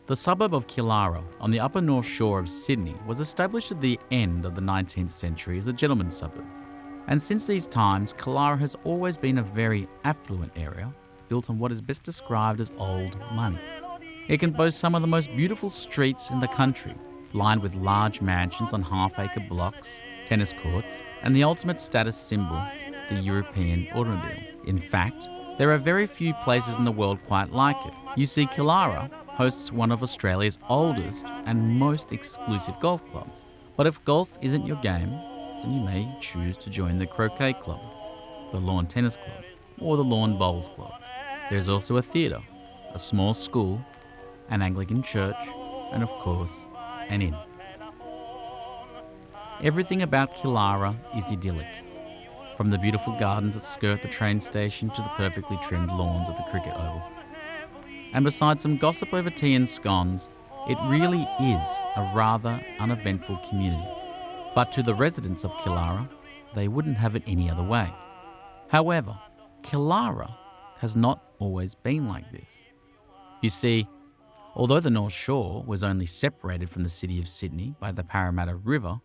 The suburb of Killara on the upper north shore of Sydney was established at the end of the 19th century as a gentleman's suburb. And since these times, Killara has always been a very affluent area built on what is best described as old money. It can boast some of the most beautiful streets in the country, lined with large mansions on half-acre blocks, tennis courts, and the ultimate status symbol, the European automobile. In fact, there are very few places in the world quite like it. You see, Killara hosts one of Australia's oldest and most exclusive golf clubs. But if golf isn't your game, then you may choose to join the croquet club, the lawn tennis club, or the lawn bowls club. There's also a theatre, a small school, an Anglican church, and of course, an inn. Everything about Killara is idyllic, from the beautiful gardens that skirt the train station to the perfectly trimmed lawns at the cricket oval. And besides some gossip over tea and scones, it really is a rather uneventful community. But to the residents of Killara, they wouldn't have it any other way. However, Killara has not always been like this. You see, although the North Shore was only separated from the city of Sydney by the Parramatta River,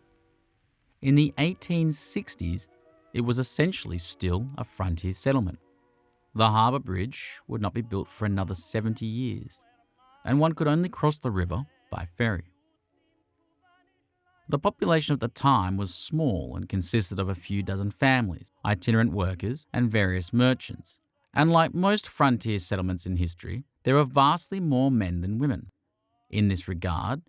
in the 1860s it was essentially still a frontier settlement. The harbour bridge would not be built for another 70 years, and one could only cross the river by ferry. The population at the time was small and consisted of a few dozen families, itinerant workers, and various merchants. And like most frontier settlements in history, there are vastly more men than women. In this regard,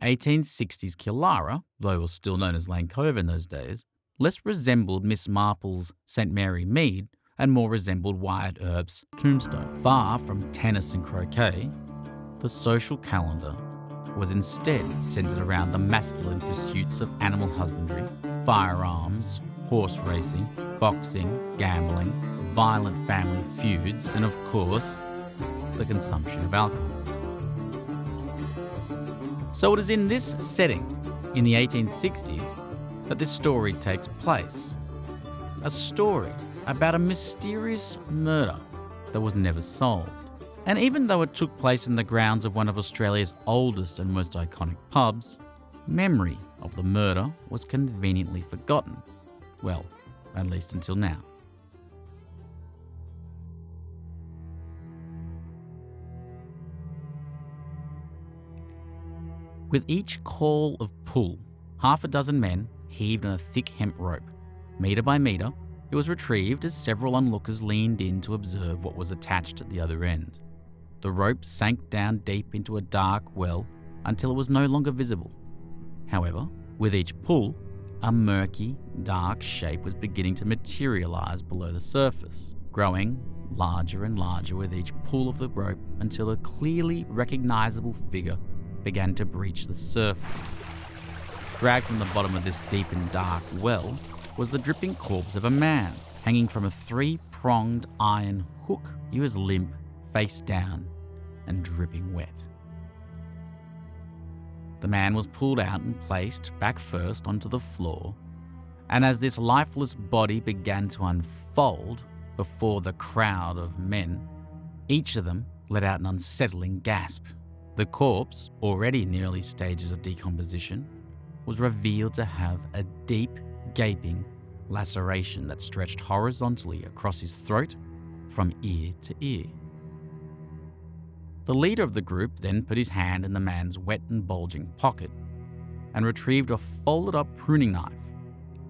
1860s Killara, though it was still known as Lane Cove in those days, less resembled Miss Marple's St Mary Mead and more resembled Wyatt Earp's Tombstone. Far from tennis and croquet, the social calendar was instead centred around the masculine pursuits of animal husbandry, firearms, horse racing, boxing, gambling, violent family feuds, and of course, the consumption of alcohol. So it is in this setting, in the 1860s, that this story takes place. A story about a mysterious murder that was never solved. And even though it took place in the grounds of one of Australia's oldest and most iconic pubs, memory of the murder was conveniently forgotten. Well, at least until now. With each call of pull, half a dozen men heaved on a thick hemp rope. Metre by metre, it was retrieved as several onlookers leaned in to observe what was attached at the other end. The rope sank down deep into a dark well until it was no longer visible. However, with each pull, a murky, dark shape was beginning to materialise below the surface, growing larger and larger with each pull of the rope until a clearly recognisable figure began to breach the surface. Dragged from the bottom of this deep and dark well was the dripping corpse of a man, hanging from a three-pronged iron hook. He was limp, face down, and dripping wet. The man was pulled out and placed back first onto the floor, and as this lifeless body began to unfold before the crowd of men, each of them let out an unsettling gasp. The corpse, already in the early stages of decomposition, was revealed to have a deep, gaping laceration that stretched horizontally across his throat from ear to ear. The leader of the group then put his hand in the man's wet and bulging pocket and retrieved a folded-up pruning knife.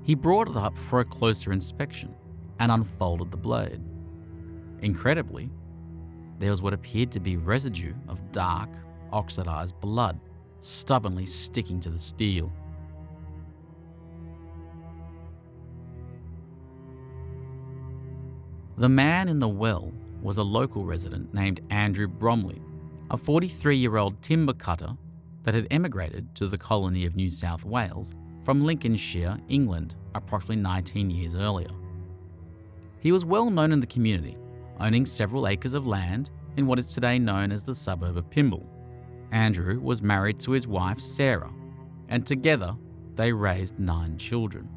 He brought it up for a closer inspection and unfolded the blade. Incredibly, there was what appeared to be residue of dark, oxidized blood stubbornly sticking to the steel. The man in the well was a local resident named Andrew Bromley, a 43-year-old timber cutter that had emigrated to the colony of New South Wales from Lincolnshire, England, approximately 19 years earlier. He was well known in the community, owning several acres of land in what is today known as the suburb of Pymble. Andrew was married to his wife Sarah, and together they raised 9 children.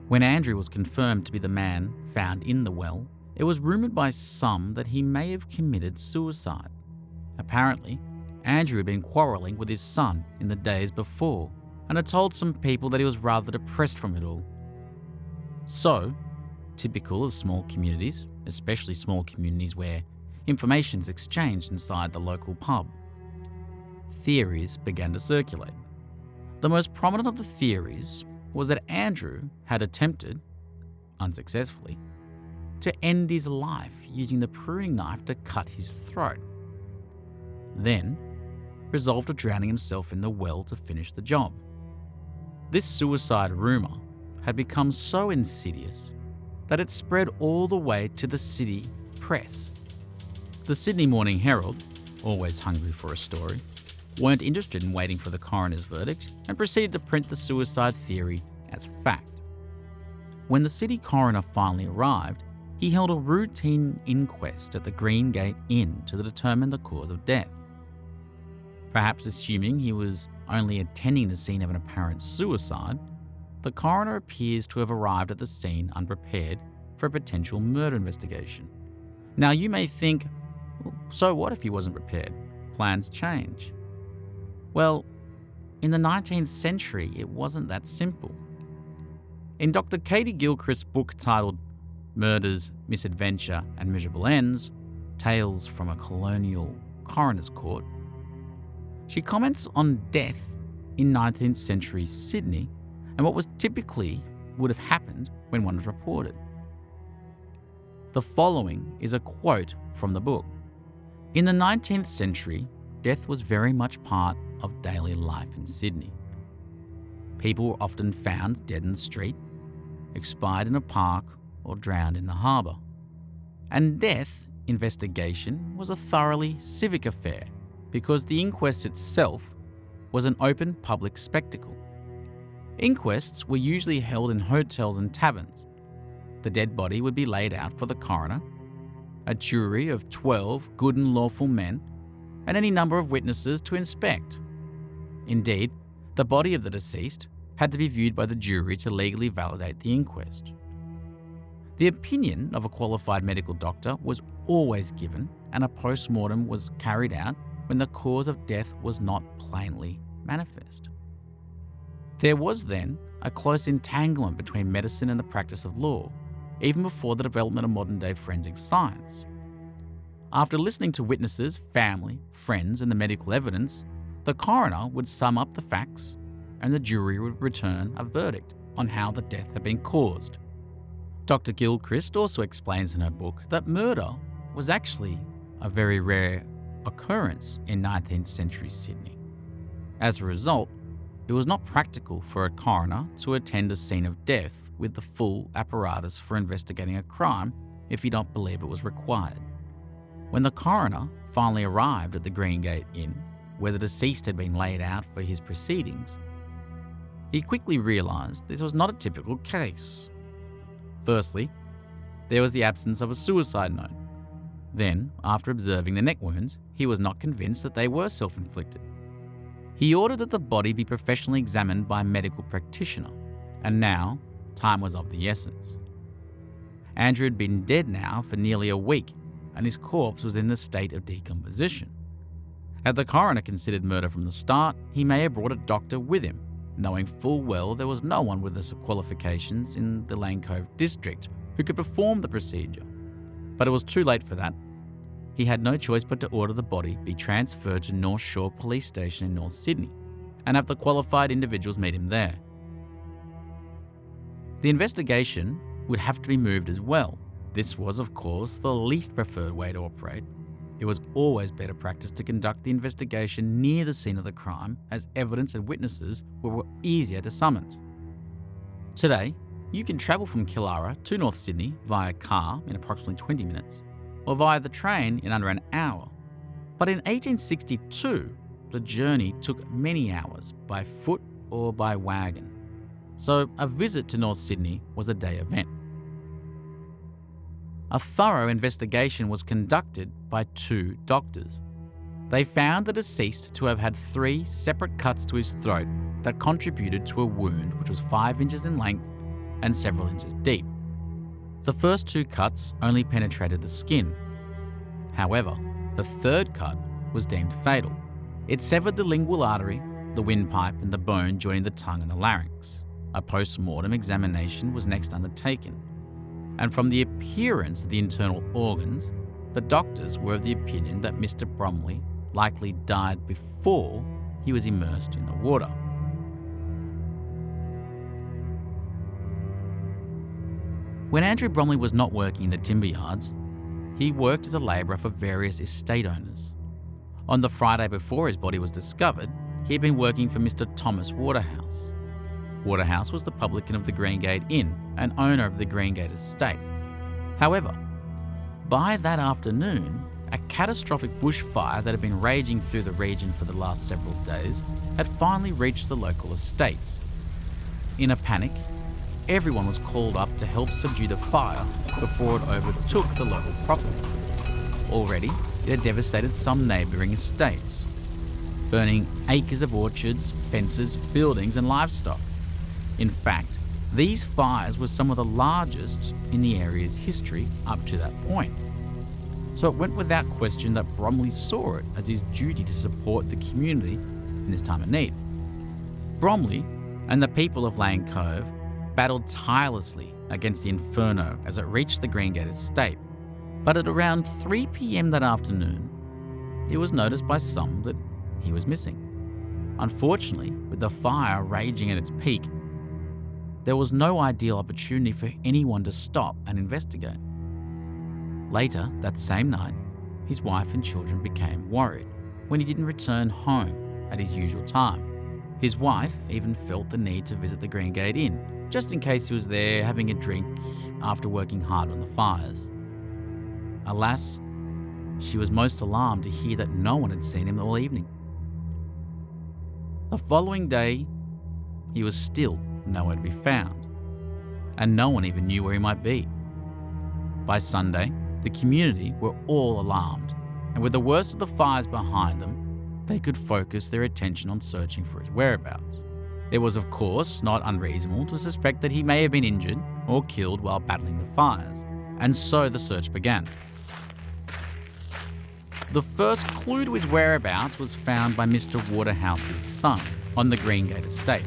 When Andrew was confirmed to be the man found in the well, it was rumoured by some that he may have committed suicide. Apparently, Andrew had been quarrelling with his son in the days before and had told some people that he was rather depressed from it all. So, typical of small communities, especially small communities where information is exchanged inside the local pub, theories began to circulate. The most prominent of the theories was that Andrew had attempted, unsuccessfully, to end his life using the pruning knife to cut his throat. Then, resolved to drowning himself in the well to finish the job. This suicide rumour had become so insidious that it spread all the way to the city press. The Sydney Morning Herald, always hungry for a story, weren't interested in waiting for the coroner's verdict and proceeded to print the suicide theory as fact. When the city coroner finally arrived, he held a routine inquest at the Greengate Inn to determine the cause of death. Perhaps assuming he was only attending the scene of an apparent suicide, the coroner appears to have arrived at the scene unprepared for a potential murder investigation. Now you may think, well, so what if he wasn't prepared? Plans change. Well, in the 19th century, it wasn't that simple. In Dr. Katie Gilchrist's book titled Murders, Misadventure and Miserable Ends, Tales from a Colonial Coroner's Court, she comments on death in 19th century Sydney and what was typically would have happened when one was reported. The following is a quote from the book. In the 19th century, death was very much part of daily life in Sydney. People were often found dead in the street, expired in a park, or drowned in the harbour. And death investigation was a thoroughly civic affair because the inquest itself was an open public spectacle. Inquests were usually held in hotels and taverns. The dead body would be laid out for the coroner, a jury of 12 good and lawful men, and any number of witnesses to inspect. Indeed, the body of the deceased had to be viewed by the jury to legally validate the inquest. The opinion of a qualified medical doctor was always given, and a post-mortem was carried out when the cause of death was not plainly manifest. There was then a close entanglement between medicine and the practice of law, even before the development of modern-day forensic science. After listening to witnesses, family, friends, and the medical evidence, the coroner would sum up the facts and the jury would return a verdict on how the death had been caused. Dr. Gilchrist also explains in her book that murder was actually a very rare occurrence in 19th century Sydney. As a result, it was not practical for a coroner to attend a scene of death with the full apparatus for investigating a crime if he didn't believe it was required. When the coroner finally arrived at the Greengate Inn, where the deceased had been laid out for his proceedings, he quickly realised this was not a typical case. Firstly, there was the absence of a suicide note. Then, after observing the neck wounds, he was not convinced that they were self-inflicted. He ordered that the body be professionally examined by a medical practitioner, and now time was of the essence. Andrew had been dead now for nearly a week, and his corpse was in the state of decomposition. Had the coroner considered murder from the start, he may have brought a doctor with him, knowing full well there was no one with the qualifications in the Lane Cove district who could perform the procedure. But it was too late for that. He had no choice but to order the body be transferred to North Shore Police Station in North Sydney and have the qualified individuals meet him there. The investigation would have to be moved as well. This was, of course, the least preferred way to operate. It was always better practice to conduct the investigation near the scene of the crime, as evidence and witnesses were easier to summons. Today, you can travel from Killara to North Sydney via car in approximately 20 minutes, or via the train in under an hour. But in 1862, the journey took many hours by foot or by wagon. So a visit to North Sydney was a day event. A thorough investigation was conducted by 2 doctors. They found the deceased to have had 3 separate cuts to his throat that contributed to a wound which was 5 inches in length and several inches deep. The first 2 cuts only penetrated the skin. However, the third cut was deemed fatal. It severed the lingual artery, the windpipe and the bone joining the tongue and the larynx. A post-mortem examination was next undertaken, and from the appearance of the internal organs, the doctors were of the opinion that Mr. Bromley likely died before he was immersed in the water. When Andrew Bromley was not working in the timber yards, he worked as a labourer for various estate owners. On the Friday before his body was discovered, he had been working for Mr. Thomas Waterhouse. Waterhouse was the publican of the Greengate Inn and owner of the Greengate estate. However, by that afternoon, a catastrophic bushfire that had been raging through the region for the last several days had finally reached the local estates. In a panic, everyone was called up to help subdue the fire before it overtook the local property. Already, it had devastated some neighbouring estates, burning acres of orchards, fences, buildings and livestock. In fact, these fires were some of the largest in the area's history up to that point. So it went without question that Bromley saw it as his duty to support the community in this time of need. Bromley and the people of Lane Cove battled tirelessly against the inferno as it reached the Greengate estate, but at around 3 p.m. that afternoon, it was noticed by some that he was missing. Unfortunately, with the fire raging at its peak, there was no ideal opportunity for anyone to stop and investigate. Later that same night, his wife and children became worried when he didn't return home at his usual time. His wife even felt the need to visit the Greengate Inn, just in case he was there having a drink after working hard on the fires. Alas, she was most alarmed to hear that no one had seen him all evening. The following day, he was still nowhere to be found, and no one even knew where he might be. By Sunday, the community were all alarmed, and with the worst of the fires behind them, they could focus their attention on searching for his whereabouts. It was, of course, not unreasonable to suspect that he may have been injured or killed while battling the fires, and so the search began. The first clue to his whereabouts was found by Mr. Waterhouse's son on the Greengate estate.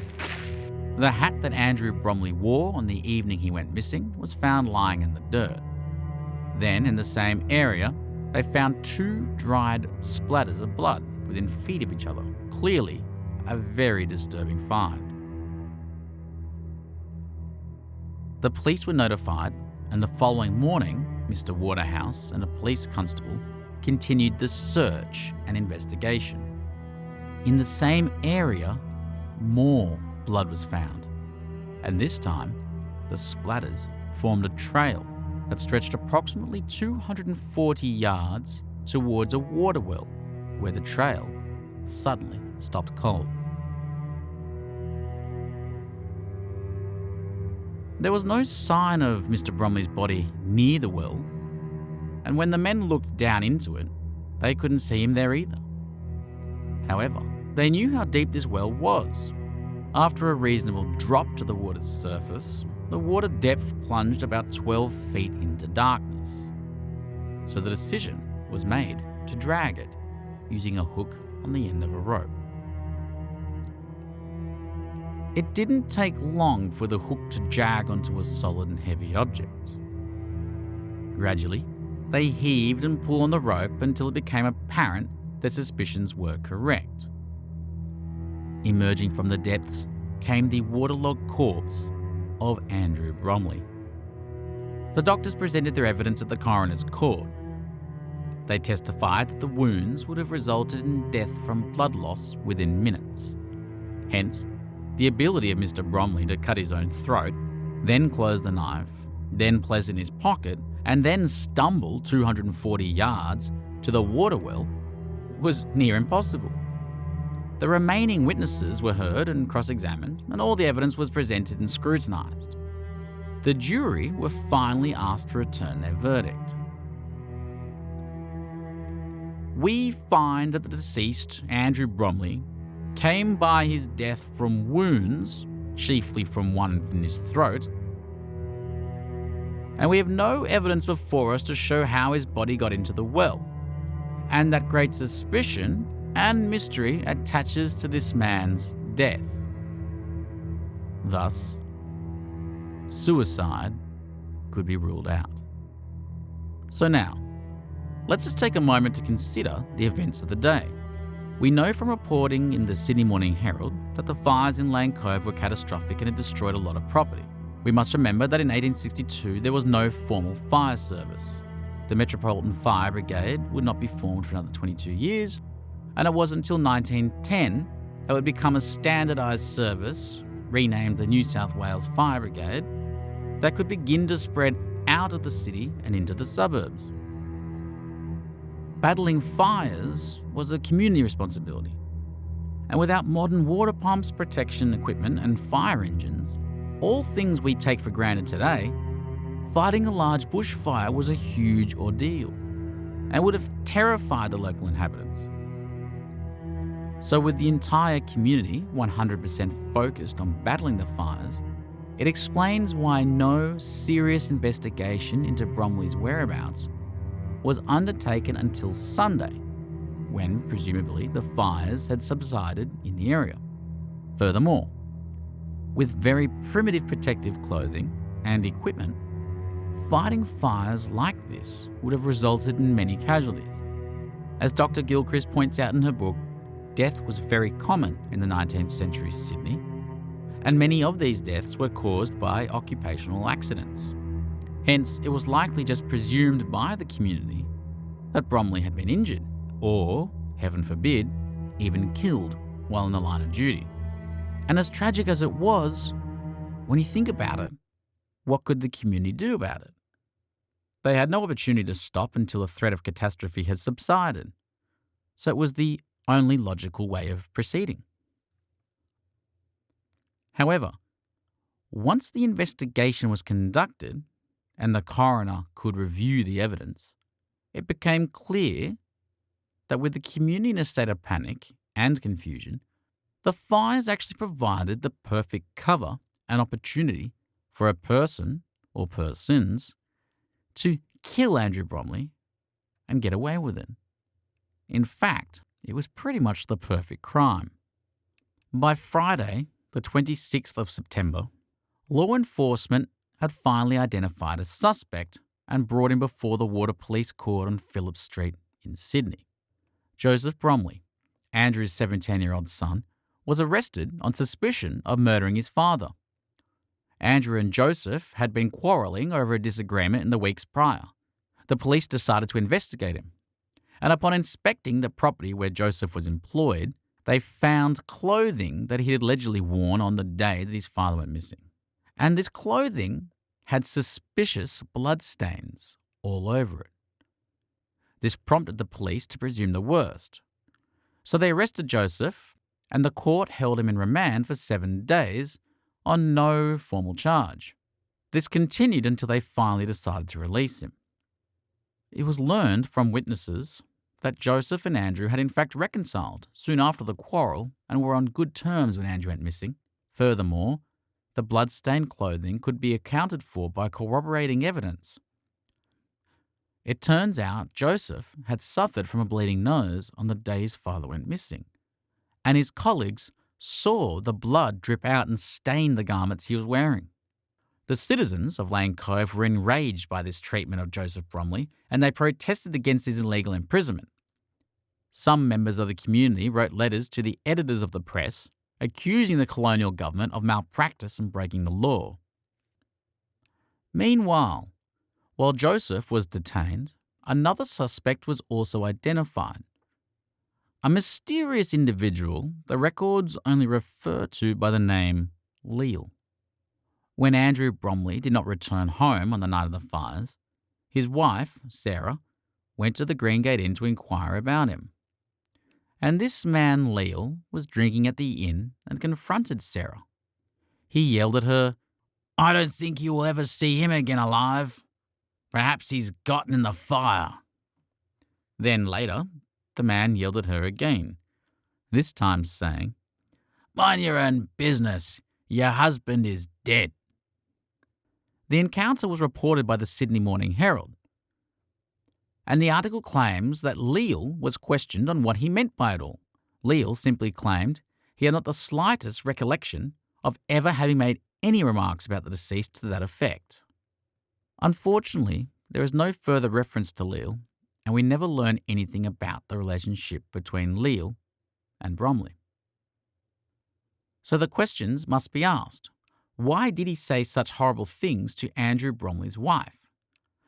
The hat that Andrew Bromley wore on the evening he went missing was found lying in the dirt. Then, in the same area, they found 2 dried splatters of blood within feet of each other. Clearly, a very disturbing find. The police were notified, and the following morning, Mr. Waterhouse and a police constable continued the search and investigation. In the same area, more blood was found, and this time, the splatters formed a trail that stretched approximately 240 yards towards a water well, where the trail suddenly stopped cold. There was no sign of Mr. Bromley's body near the well, and when the men looked down into it, they couldn't see him there either. However, they knew how deep this well was. After a reasonable drop to the water's surface, the water depth plunged about 12 feet into darkness. So the decision was made to drag it using a hook on the end of a rope. It didn't take long for the hook to jag onto a solid and heavy object. Gradually, they heaved and pulled on the rope until it became apparent their suspicions were correct. Emerging from the depths came the waterlogged corpse of Andrew Bromley. The doctors presented their evidence at the coroner's court. They testified that the wounds would have resulted in death from blood loss within minutes. Hence, the ability of Mr. Bromley to cut his own throat, then close the knife, then place it in his pocket, and then stumble 240 yards to the water well was near impossible. The remaining witnesses were heard and cross-examined, and all the evidence was presented and scrutinised. The jury were finally asked to return their verdict. We find that the deceased, Andrew Bromley, came by his death from wounds, chiefly from one in his throat, and we have no evidence before us to show how his body got into the well, and that great suspicion and mystery attaches to this man's death. Thus, suicide could be ruled out. So now, let's just take a moment to consider the events of the day. We know from reporting in the Sydney Morning Herald that the fires in Lane Cove were catastrophic and had destroyed a lot of property. We must remember that in 1862 there was no formal fire service. The Metropolitan Fire Brigade would not be formed for another 22 years, and it wasn't until 1910 that it would become a standardised service, renamed the New South Wales Fire Brigade, that could begin to spread out of the city and into the suburbs. Battling fires was a community responsibility, and without modern water pumps, protection equipment and fire engines, all things we take for granted today, fighting a large bushfire was a huge ordeal and would have terrified the local inhabitants. So with the entire community 100% focused on battling the fires, it explains why no serious investigation into Bromley's whereabouts was undertaken until Sunday, when presumably the fires had subsided in the area. Furthermore, with very primitive protective clothing and equipment, fighting fires like this would have resulted in many casualties. As Dr. Gilchrist points out in her book, death was very common in the 19th century Sydney, and many of these deaths were caused by occupational accidents. Hence, it was likely just presumed by the community that Bromley had been injured, or, heaven forbid, even killed while in the line of duty. And as tragic as it was, when you think about it, what could the community do about it? They had no opportunity to stop until the threat of catastrophe had subsided, so it was the only logical way of proceeding. However, once the investigation was conducted and the coroner could review the evidence, it became clear that with the community in a state of panic and confusion, the fires actually provided the perfect cover and opportunity for a person or persons to kill Andrew Bromley and get away with it. In fact, it was pretty much the perfect crime. By Friday, the 26th of September, law enforcement had finally identified a suspect and brought him before the Water Police Court on Phillip Street in Sydney. Joseph Bromley, Andrew's 17-year-old son, was arrested on suspicion of murdering his father. Andrew and Joseph had been quarrelling over a disagreement in the weeks prior. The police decided to investigate him, and upon inspecting the property where Joseph was employed, they found clothing that he had allegedly worn on the day that his father went missing. And this clothing had suspicious bloodstains all over it. This prompted the police to presume the worst. So they arrested Joseph, and the court held him in remand for 7 days on no formal charge. This continued until they finally decided to release him. It was learned from witnesses that Joseph and Andrew had in fact reconciled soon after the quarrel and were on good terms when Andrew went missing. Furthermore, the blood-stained clothing could be accounted for by corroborating evidence. It turns out Joseph had suffered from a bleeding nose on the day his father went missing, and his colleagues saw the blood drip out and stain the garments he was wearing. The citizens of Lane Cove were enraged by this treatment of Joseph Bromley, and they protested against his illegal imprisonment. Some members of the community wrote letters to the editors of the press accusing the colonial government of malpractice and breaking the law. Meanwhile, while Joseph was detained, another suspect was also identified. A mysterious individual the records only refer to by the name Leal. When Andrew Bromley did not return home on the night of the fires, his wife, Sarah, went to the Greengate Inn to inquire about him. And this man, Leal, was drinking at the inn and confronted Sarah. He yelled at her, "I don't think you will ever see him again alive. Perhaps he's gotten in the fire." Then later, the man yelled at her again, this time saying, "Mind your own business. Your husband is dead." The encounter was reported by the Sydney Morning Herald, and the article claims that Leal was questioned on what he meant by it all, Leal simply claimed he had not the slightest recollection of ever having made any remarks about the deceased to that effect. Unfortunately, there is no further reference to Leal, and we never learn anything about the relationship between Leal and Bromley. So the questions must be asked. Why did he say such horrible things to Andrew Bromley's wife?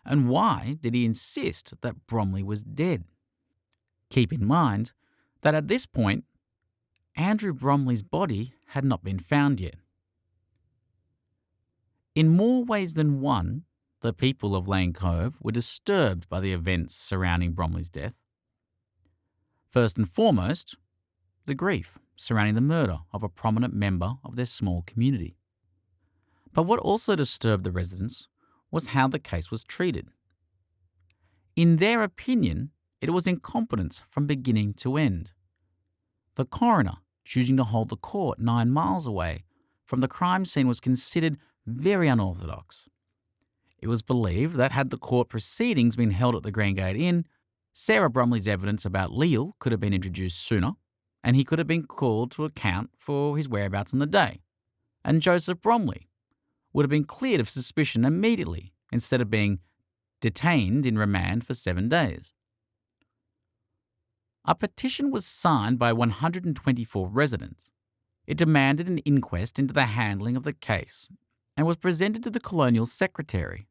And why did he insist that Bromley was dead? Keep in mind that at this point, Andrew Bromley's body had not been found yet. In more ways than one, the people of Lane Cove were disturbed by the events surrounding Bromley's death. First and foremost, the grief surrounding the murder of a prominent member of their small community. But what also disturbed the residents was how the case was treated. In their opinion, it was incompetence from beginning to end. The coroner choosing to hold the court 9 miles away from the crime scene was considered very unorthodox. It was believed that had the court proceedings been held at the Greengate Inn, Sarah Bromley's evidence about Leal could have been introduced sooner, and he could have been called to account for his whereabouts on the day. And Joseph Bromley would have been cleared of suspicion immediately instead of being detained in remand for 7 days. A petition was signed by 124 residents. It demanded an inquest into the handling of the case and was presented to the Colonial Secretary.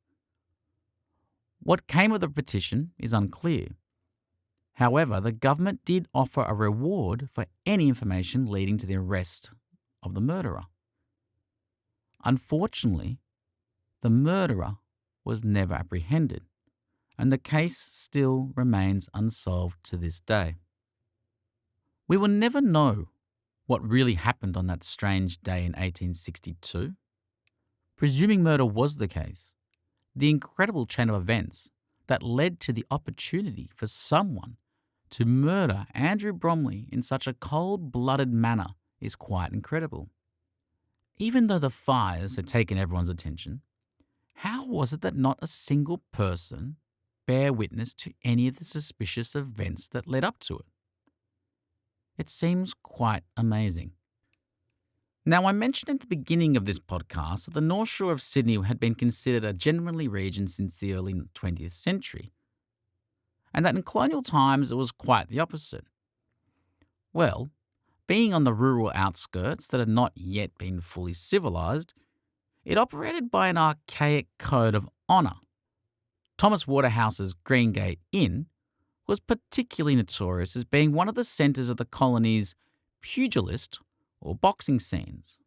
What came of the petition is unclear. However, the government did offer a reward for any information leading to the arrest of the murderer. Unfortunately, the murderer was never apprehended, and the case still remains unsolved to this day. We will never know what really happened on that strange day in 1862. Presuming murder was the case, the incredible chain of events that led to the opportunity for someone to murder Andrew Bromley in such a cold-blooded manner is quite incredible. Even though the fires had taken everyone's attention, how was it that not a single person bare witness to any of the suspicious events that led up to it? It seems quite amazing. Now, I mentioned at the beginning of this podcast that the North Shore of Sydney had been considered a gentlemanly region since the early 20th century, and that in colonial times it was quite the opposite. Well, being on the rural outskirts that had not yet been fully civilised, it operated by an archaic code of honour. Thomas Waterhouse's Greengate Inn was particularly notorious as being one of the centres of the colony's pugilist or boxing scenes.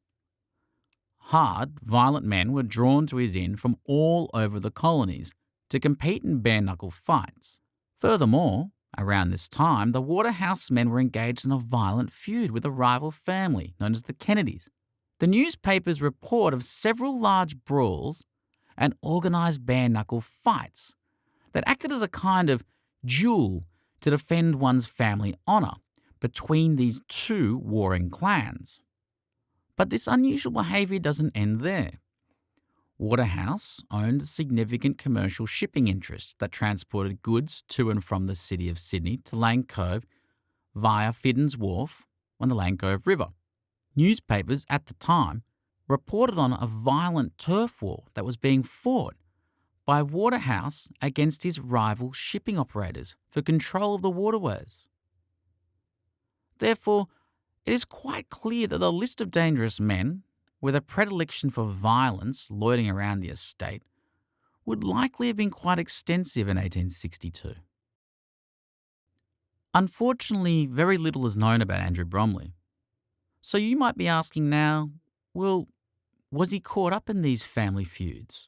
Hard, violent men were drawn to his inn from all over the colonies to compete in bare-knuckle fights. Furthermore, around this time, the Waterhouse men were engaged in a violent feud with a rival family known as the Kennedys. The newspapers report of several large brawls and organised bare-knuckle fights that acted as a kind of duel to defend one's family honour between these two warring clans. But this unusual behaviour doesn't end there. Waterhouse owned a significant commercial shipping interest that transported goods to and from the city of Sydney to Lane Cove via Fiddens Wharf on the Lane Cove River. Newspapers at the time reported on a violent turf war that was being fought by Waterhouse against his rival shipping operators for control of the waterways. Therefore, it is quite clear that the list of dangerous men with a predilection for violence loitering around the estate would likely have been quite extensive in 1862. Unfortunately, very little is known about Andrew Bromley. So you might be asking now, well, was he caught up in these family feuds?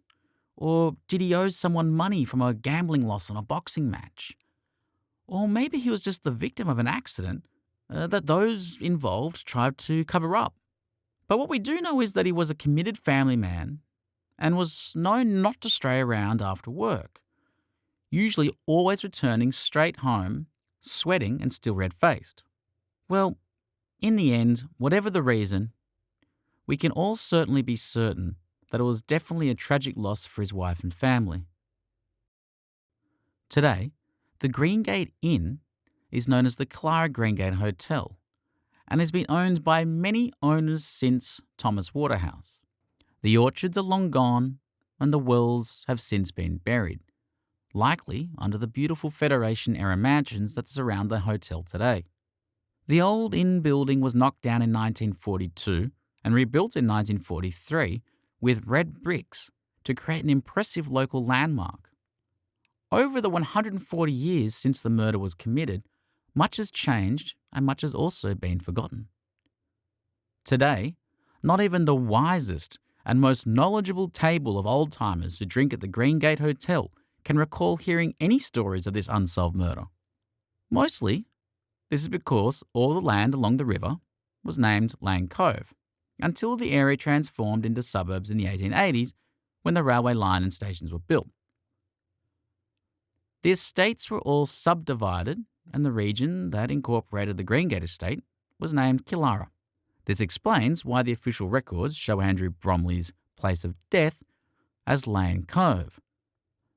Or did he owe someone money from a gambling loss on a boxing match? Or maybe he was just the victim of an accident that those involved tried to cover up. But what we do know is that he was a committed family man and was known not to stray around after work, usually always returning straight home, sweating and still red-faced. Well, in the end, whatever the reason, we can all certainly be certain that it was definitely a tragic loss for his wife and family. Today, the Greengate Inn is known as the Killara Greengate Hotel, and has been owned by many owners since Thomas Waterhouse. The orchards are long gone, and the wells have since been buried, likely under the beautiful Federation-era mansions that surround the hotel today. The old inn building was knocked down in 1942 and rebuilt in 1943 with red bricks to create an impressive local landmark. Over the 140 years since the murder was committed, much has changed and much has also been forgotten. Today, not even the wisest and most knowledgeable table of old-timers who drink at the Greengate Hotel can recall hearing any stories of this unsolved murder. Mostly, this is because all the land along the river was named Lane Cove, until the area transformed into suburbs in the 1880s when the railway line and stations were built. The estates were all subdivided, and the region that incorporated the Greengate estate was named Killara. This explains why the official records show Andrew Bromley's place of death as Lane Cove,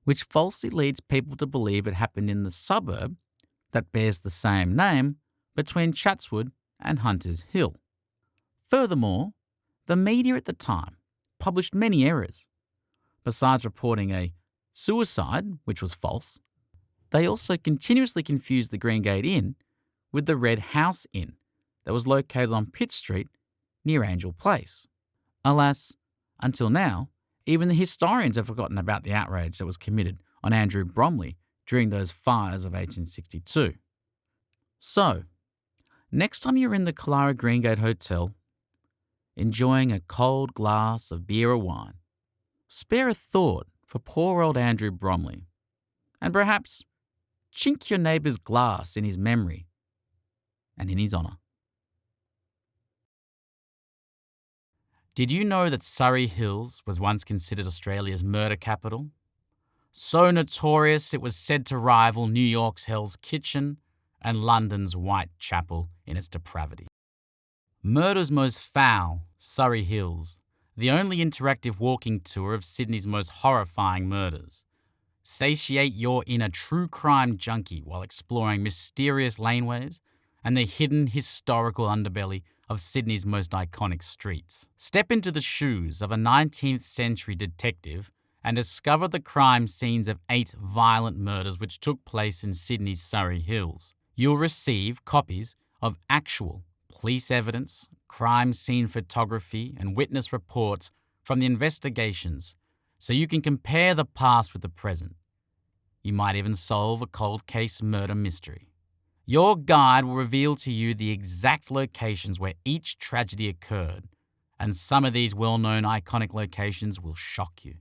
which falsely leads people to believe it happened in the suburb that bears the same name between Chatswood and Hunters Hill. Furthermore, the media at the time published many errors. Besides reporting a suicide, which was false, they also continuously confused the Greengate Inn with the Red House Inn that was located on Pitt Street near Angel Place. Alas, until now, even the historians have forgotten about the outrage that was committed on Andrew Bromley during those fires of 1862. So, next time you're in the Killara Greengate Hotel, enjoying a cold glass of beer or wine, spare a thought for poor old Andrew Bromley, and perhaps chink your neighbour's glass in his memory and in his honour. Did you know that Surrey Hills was once considered Australia's murder capital? So notorious it was said to rival New York's Hell's Kitchen and London's Whitechapel in its depravity. Murder's most foul, Surrey Hills, the only interactive walking tour of Sydney's most horrifying murders. Satiate your inner true crime junkie while exploring mysterious laneways and the hidden historical underbelly of Sydney's most iconic streets. Step into the shoes of a 19th century detective and discover the crime scenes of 8 violent murders which took place in Sydney's Surrey Hills. You'll receive copies of actual police evidence, crime scene photography, and witness reports from the investigations, so you can compare the past with the present. You might even solve a cold case murder mystery. Your guide will reveal to you the exact locations where each tragedy occurred, and some of these well-known iconic locations will shock you.